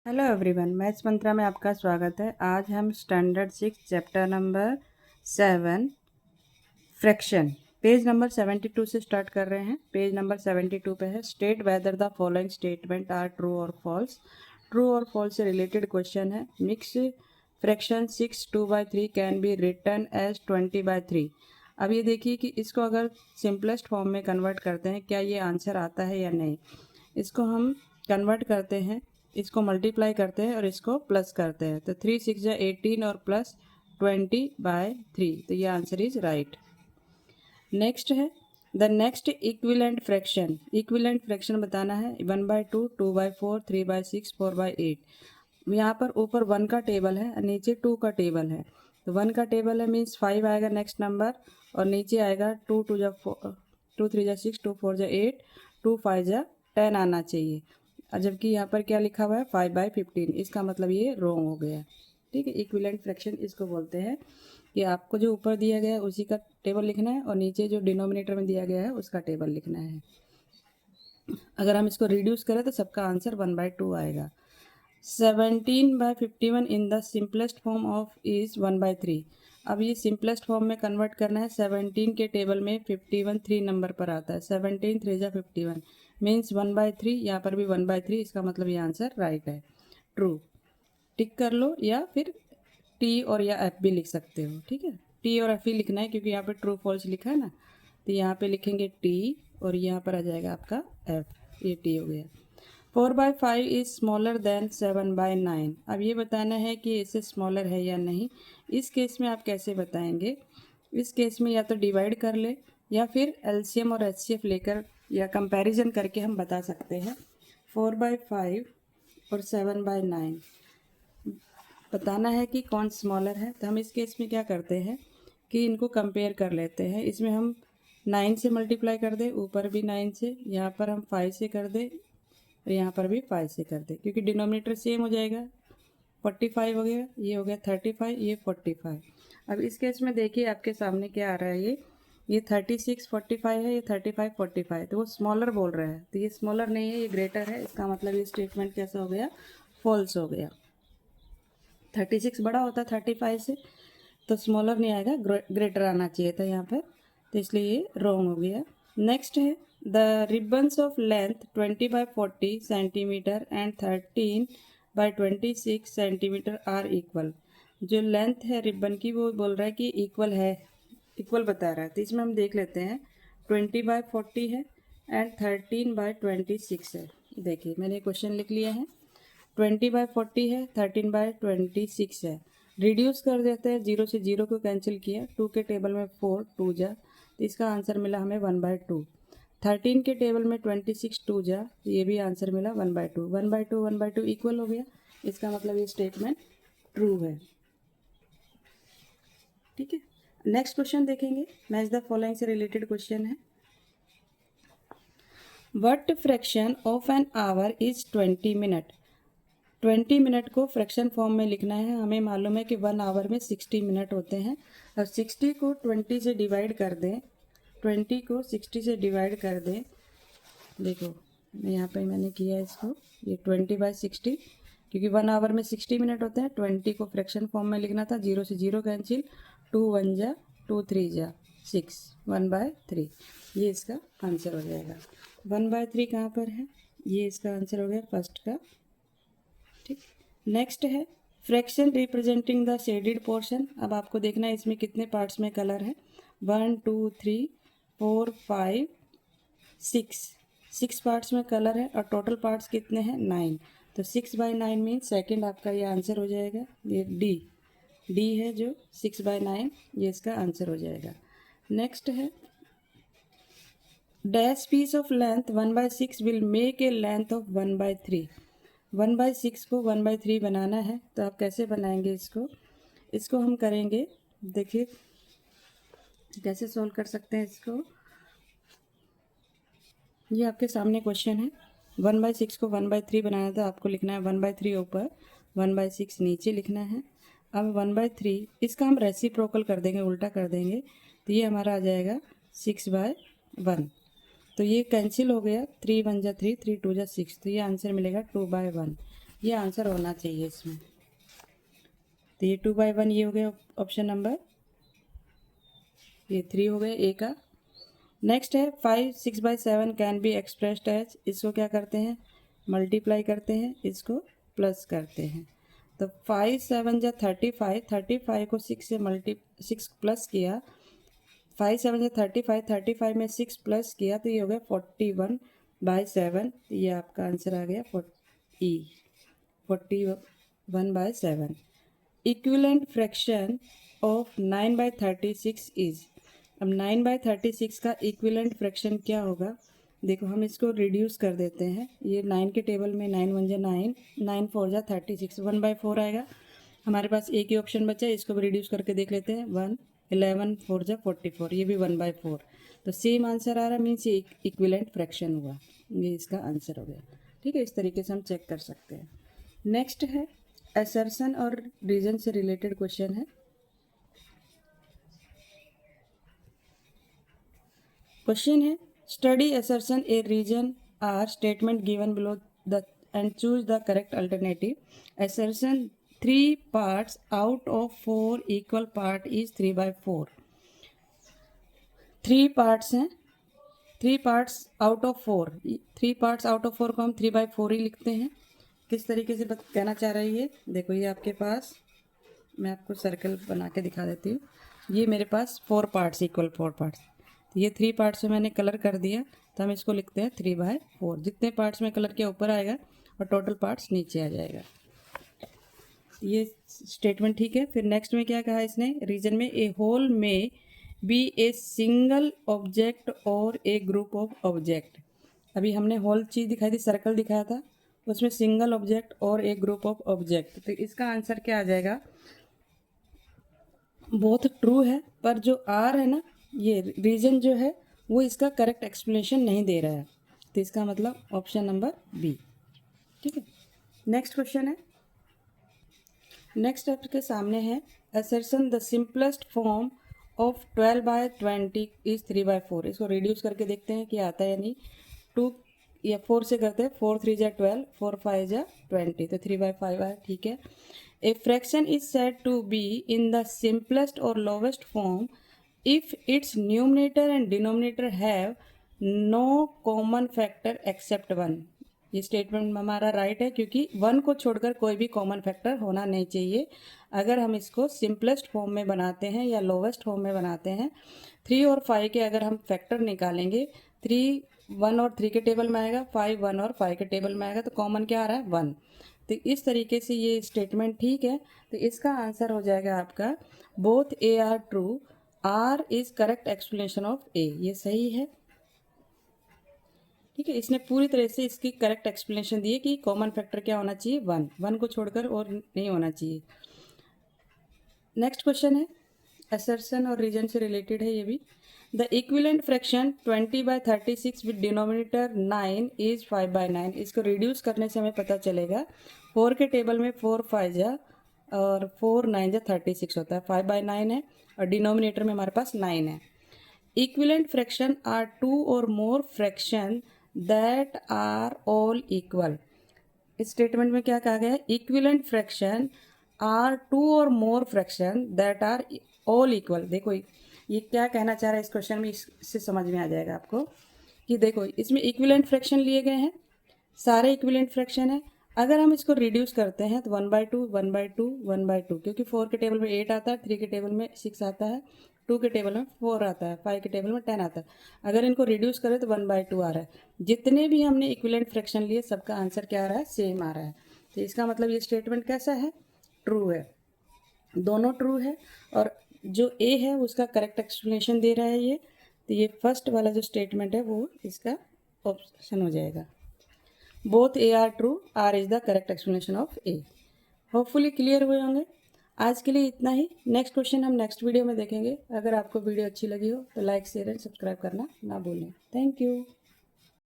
Hello everyone, maths मंत्रा में आपका स्वागत है। आज हम standard 6 chapter number 7 fraction page number 72 से स्टार्ट कर रहे हैं। पेज नंबर 72 पे है state whether the following statement are true और फॉल्स। ट्रू और फॉल्स से रिलेटेड क्वेश्चन है। Mix fraction 6 2/3 can be written as 20/3। अब ये देखिए कि इसको अगर सिंपलेस्ट फॉर्म में कन्वर्ट करते हैं, क्या ये आंसर आता है या नहीं। इसको हम कन्वर्ट करते हैं, इसको मल्टीप्लाई करते हैं और इसको प्लस करते हैं। तो 3 6 18 और प्लस 20/3, तो ये आंसर इज राइट। नेक्स्ट है the next equivalent fraction. Equivalent fraction बताना है 1/2 2/4 3/6 4/8। यहाँ पर ऊपर 1 का टेबल है और नीचे 2 का टेबल है। तो 1 का टेबल है मीन्स 5 आएगा नेक्स्ट नंबर, और नीचे आएगा 2 2 जा 4 2 3 जा 6 2 4 जा 8 2 5 जा 10 आना चाहिए। जबकि यहाँ पर क्या लिखा हुआ है 5/15, इसका मतलब ये रॉन्ग हो गया। ठीक है, इक्विलेंट फ्रैक्शन इसको बोलते हैं कि आपको जो ऊपर दिया गया है उसी का टेबल लिखना है और नीचे जो डिनोमिनेटर में दिया गया है उसका टेबल लिखना है। अगर हम इसको रिड्यूस करें तो सबका आंसर 1/2 आएगा। 17/51 इन the simplest form of is 1/3। अब ये सिंपलेस्ट फॉर्म में कन्वर्ट करना है। 17 के टेबल में 51 3 नंबर पर आता है। 17 3 जा 51 मीन्स 1/3। यहाँ पर भी 1/3, इसका मतलब ये आंसर राइट है, ट्रू। टिक कर लो या फिर टी और या एफ भी लिख सकते हो। ठीक है, टी और एफ ही लिखना है क्योंकि यहाँ पे ट्रू फॉल्स लिखा है ना। तो यहाँ पे लिखेंगे टी और यहाँ पर आ जाएगा आपका एफ, ये टी हो गया। 4/5 इज स्मॉलर देन 7/9। अब ये बताना है कि इससे स्मॉलर है या नहीं। इस केस में आप कैसे बताएंगे? इस केस में या तो डिवाइड कर ले या फिर एलसीएम और एचसीएफ लेकर या कंपैरिजन करके हम बता सकते हैं। 4/5 और 7/9 बताना है कि कौन स्मॉलर है। तो हम इस केस में क्या करते हैं कि इनको कंपेयर कर लेते हैं। इसमें हम 9 से मल्टीप्लाई कर दें, ऊपर भी 9 से, यहाँ पर हम 5 से कर दें और यहाँ पर भी 5 से कर दें, क्योंकि डिनोमिनेटर सेम हो जाएगा। 45 हो गया, ये हो गया 35, ये 45। अब इस केस में देखिए आपके सामने क्या आ रहा है, ये 36 45 है, ये 35 45। तो वो स्मॉलर बोल रहा है, तो ये स्मॉलर नहीं है, ये ग्रेटर है। इसका मतलब ये स्टेटमेंट कैसा हो गया, फॉल्स हो गया। 36 बड़ा होता है 35 से, तो स्मॉलर नहीं आएगा, ग्रेटर आना चाहिए था यहाँ पर, तो इसलिए ये रॉन्ग हो गया। नेक्स्ट है the ribbons of length 20/40 centimetre and 13/26 centimetre are equal. जो लेंथ है रिबन की वो बोल रहा है कि इक्वल है, इक्वल बता रहा है। तो इसमें हम देख लेते हैं 20/40 है एंड 13/26 है। देखिए मैंने क्वेश्चन लिख लिया है। 20/40 है, 13/26 है। रिड्यूस कर देते हैं, 0 से 0 को कैंसिल किया, 2 के टेबल में 4 2 जा, तो इसका आंसर मिला हमें 1/2। 13 के टेबल में 26 2 जा, तो ये भी आंसर मिला 1/2। 1/2 1/2 इक्वल हो गया, इसका मतलब ये स्टेटमेंट ट्रू है। ठीक है, नेक्स्ट क्वेश्चन देखेंगे। मैच द फॉलोइंग से रिलेटेड क्वेश्चन है। What fraction of an hour is 20 minute. 20 minute को फ्रैक्शन फॉर्म में लिखना है। हमें मालूम है कि 1 आवर में 60 मिनट होते हैं, और 60 को 20 से डिवाइड कर दें। 20 को 60 से डिवाइड कर दें। देखो यहाँ पे मैंने किया इसको, ये 20/60, क्योंकि 1 आवर में 60 मिनट होते हैं। 20 को फ्रैक्शन फॉर्म में लिखना था, 0 से 0 कैंसिल, 2 1 जा 2 3 जा 6, 1/3, ये इसका आंसर हो जाएगा। 1/3 कहाँ पर है, ये इसका आंसर हो गया फर्स्ट का। ठीक, नेक्स्ट है fraction representing the shaded portion. अब आपको देखना है इसमें कितने पार्ट्स में कलर है। 1 2 3 4 5 6 पार्ट्स में कलर है, और टोटल पार्ट्स कितने हैं 9। तो 6/9 मीन सेकेंड आपका ये आंसर हो जाएगा। ये डी है जो 6/9, ये इसका आंसर हो जाएगा। नेक्स्ट है dash piece of length 1/6 will make a length of 1/3। 1/6 को 1/3 बनाना है, तो आप कैसे बनाएंगे इसको? इसको हम करेंगे, देखिए कैसे सोल्व कर सकते हैं इसको। ये आपके सामने क्वेश्चन है। 1/6 को 1/3 बनाना था, आपको लिखना है 1/3 ऊपर 1/6 नीचे लिखना है। अब 1/3 इसका हम रेसिप्रोकल कर देंगे, उल्टा कर देंगे, तो ये हमारा आ जाएगा 6/1। तो ये कैंसिल हो गया, 3 1 जा 3 3 2 जा 6, तो ये आंसर मिलेगा 2/1। ये आंसर होना चाहिए इसमें। तो ये 2/1 ये हो गया ऑप्शन नंबर, ये 3 हो गए ए का। नेक्स्ट है 5 6/7 कैन बी एक्सप्रेस्ड एज, इसको क्या करते हैं, मल्टीप्लाई करते हैं, इसको प्लस करते हैं। तो 5 7 जा 35, 35 को 6 प्लस किया, 5 7 जा 35, 35 में 6 प्लस किया तो ये हो गया 41/7। तो ये आपका आंसर आ गया 41/7। इक्विवेलेंट फ्रैक्शन ऑफ 9/36 इज, अब 9/36 का इक्विवेलेंट फ्रैक्शन क्या होगा, देखो हम इसको रिड्यूस कर देते हैं। ये 9 के टेबल में 9 1 जा 9, 9 4 जा 36, 1/4 आएगा। हमारे पास एक ही ऑप्शन बचा है, इसको भी रिड्यूस करके देख लेते हैं। 1 11 4 जा 44, ये भी 1/4। तो सेम आंसर आ रहा, मीन्स ये इक्विवेलेंट फ्रैक्शन हुआ, ये इसका आंसर हो गया। ठीक है, इस तरीके से हम चेक कर सकते हैं। नेक्स्ट है असर्शन और रीजन से रिलेटेड क्वेश्चन है। क्वेश्चन है study assertion A reason are statement given below the and choose the correct alternative. Assertion 3 parts out of 4 equal part is 3/4। 3 parts हैं, 3 parts out of 4, 3 parts out of 4 को हम 3/4 ही लिखते हैं। किस तरीके से कहना चाह रही है, देखो ये आपके पास, मैं आपको सर्कल बना के दिखा देती हूँ। ये मेरे पास 4 पार्ट्स इक्वल 4 पार्ट्स, तो ये 3 पार्ट्स में मैंने कलर कर दिया, तो हम इसको लिखते हैं 3/4। जितने पार्ट्स में कलर किया ऊपर आएगा और टोटल पार्ट्स नीचे आ जाएगा। ये स्टेटमेंट ठीक है। फिर नेक्स्ट में क्या कहा इसने, रीजन में ए होल में बी ए सिंगल ऑब्जेक्ट और ए ग्रुप ऑफ ऑब्जेक्ट। अभी हमने होल चीज़ दिखाई थी, सर्कल दिखाया था, उसमें सिंगल ऑब्जेक्ट और एक ग्रुप ऑफ ऑब्जेक्ट। तो इसका आंसर क्या आ जाएगा, बहुत ट्रू है, पर जो आर है ना, ये रीजन जो है वो इसका करेक्ट एक्सप्लेनेशन नहीं दे रहा है। तो इसका मतलब ऑप्शन नंबर बी। ठीक है, नेक्स्ट क्वेश्चन है। नेक्स्ट आपके सामने है assertion the simplest form of 12/20 is 3/4। इसको रिड्यूस करके देखते हैं कि आता है या नहीं। 2 या 4 से करते हैं, 4 3 जा 12, 4 5 जा 20, तो 3/5 है। ठीक है, a fraction is said to be in the simplest और lowest form if it's numerator and denominator have no common factor except 1। ये स्टेटमेंट हमारा राइट है, क्योंकि 1 को छोड़कर कोई भी कॉमन फैक्टर होना नहीं चाहिए। अगर हम इसको सिंपलेस्ट फॉर्म में बनाते हैं या लोवेस्ट फॉर्म में बनाते हैं, 3 और 5 के अगर हम फैक्टर निकालेंगे, 3 1 और 3 के टेबल में आएगा, 5 1 और 5 के टेबल में आएगा, तो कॉमन क्या आ रहा है 1। तो इस तरीके से ये स्टेटमेंट ठीक है। तो इसका आंसर हो जाएगा आपका both A R true, R is correct explanation of A. ये सही है। ठीक है, इसने पूरी तरह से इसकी करेक्ट एक्सप्लेनेशन दी है कि कॉमन फैक्टर क्या होना चाहिए, 1 को छोड़कर और नहीं होना चाहिए। नेक्स्ट क्वेश्चन है असर्शन और रीजन से रिलेटेड है ये भी। The equivalent fraction 20/36 with denominator 9 is 5/9। इसको रिड्यूस करने से हमें पता चलेगा, 4 के टेबल में 4 5 जा और 4 9 जा 36 होता है, 5/9 है, और डिनोमिनेटर में हमारे पास 9 है। इक्विवेलेंट फ्रैक्शन आर 2 और more fraction that are all equal. इस स्टेटमेंट में क्या कहा गया है, इक्विवेलेंट फ्रैक्शन आर 2 और more fraction that are all equal. देखो ये क्या कहना चाह रहा है इस क्वेश्चन में, इससे समझ में आ जाएगा आपको कि देखो इसमें इक्विवेलेंट फ्रैक्शन लिए गए हैं, सारे इक्विवेलेंट फ्रैक्शन है। अगर हम इसको रिड्यूस करते हैं तो 1/2 1/2 1/2, क्योंकि 4 के टेबल में 8 आता है, 3 के टेबल में 6 आता है, 2 के टेबल में 4 आता है, 5 के टेबल में 10 आता है। अगर इनको रिड्यूस करें तो 1/2 आ रहा है। जितने भी हमने इक्विवेलेंट फ्रैक्शन लिए सबका आंसर क्या आ रहा है, सेम आ रहा है। तो इसका मतलब ये स्टेटमेंट कैसा है, ट्रू है, दोनों ट्रू है। और जो ए है उसका करेक्ट एक्सप्लेनेशन दे रहा है ये, तो ये फर्स्ट वाला जो स्टेटमेंट है वो इसका ऑप्शन हो जाएगा। Both A R true, R is the correct explanation of A. Hopefully clear हुए होंगे। आज के लिए इतना ही। नेक्स्ट क्वेश्चन हम नेक्स्ट वीडियो में देखेंगे। अगर आपको वीडियो अच्छी लगी हो तो लाइक शेयर एंड सब्सक्राइब करना ना भूलें। Thank you.